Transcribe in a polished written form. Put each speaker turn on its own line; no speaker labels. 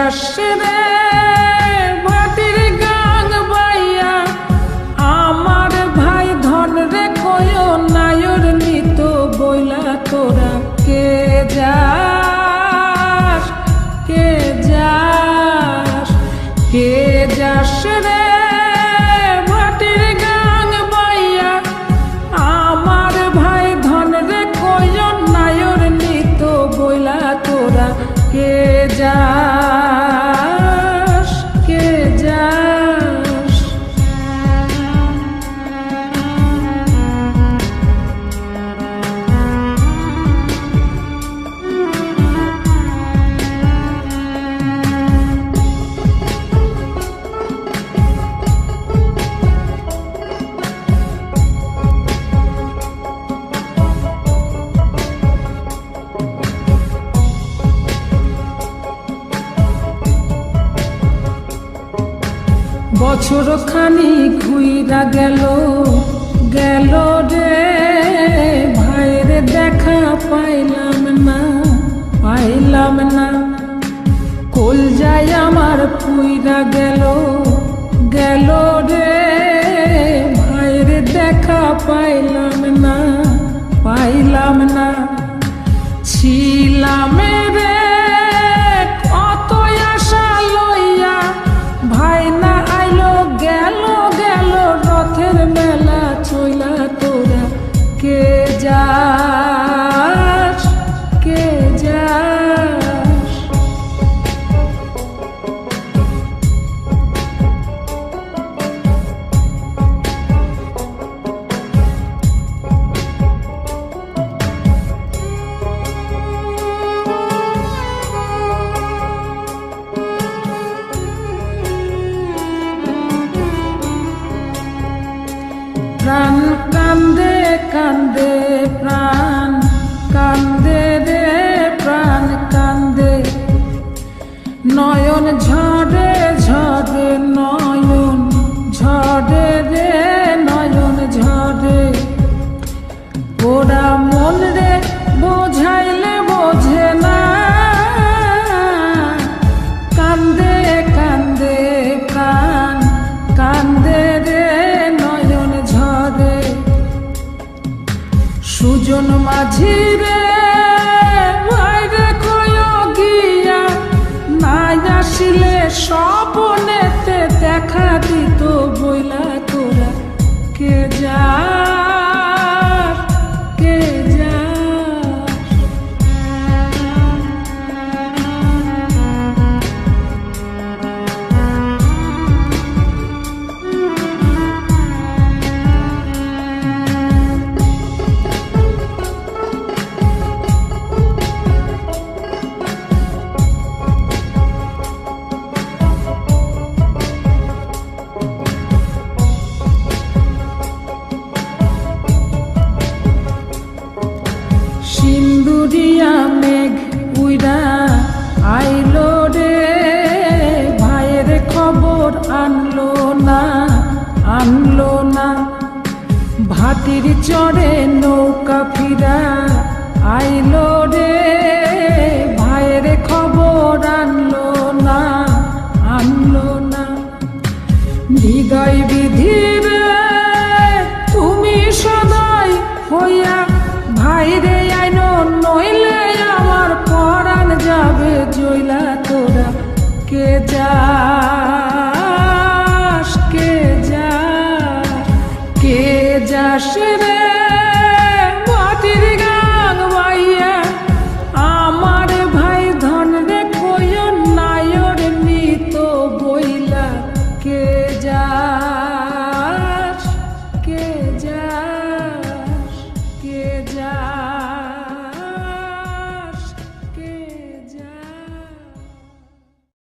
যাস রে ভাটির গাং বাইয়া আমার ভাই ধন রে কয় নায়র নিত বইলা তোরা কে যাস কে যাস কে যাস রে ভাটির গাং বাইয়া আমার ভাই ধন রে কয় নায়র নিত বইলা তোরা কে যাস কে যাস বছর খানি ঘুইরা গেল গেল রে ভাইয়ের দেখা পাইলাম না কল যায় আমার পুইরা গেল গেল রে ভাইয়ের দেখা পাইলাম না ছিলাম রে কত আশা লইয়া ভাই না আইলো গেল গেল রথের মেলা চইলা তোরা কে যাস কে যাস প্রাণ কান্দে কান্দে প্রাণ কান্দে রে প্রাণ কান্দে নয়ন ঝরে ঝরে নয়ন ঝরে রে নয়ন ঝরে ওরা মন রে বোঝাইলে বোঝে না কান্দে কান্দে প্রাণ কান্দে রে সুজন মাঝি রে ভাইরে কয় গিয়া নাই আসিলে স্বপনেতে দেখা দিত বইলা তোরা কে যাস কে যাস সিন্দুরিয়া মেঘ উইরা আইলো রে ভাইয়ের খবর আনলো না ভাটির চড়ে নৌকা ফিরা আইলো রে ভাইয়ের খবর আনলো না হৃদয় বিধির তুমি সদাই হইয়া ভাইরে আইনো নইলে আমার পরাণ যাবে জইলা তোরা কে যাস কে যাস কে যাস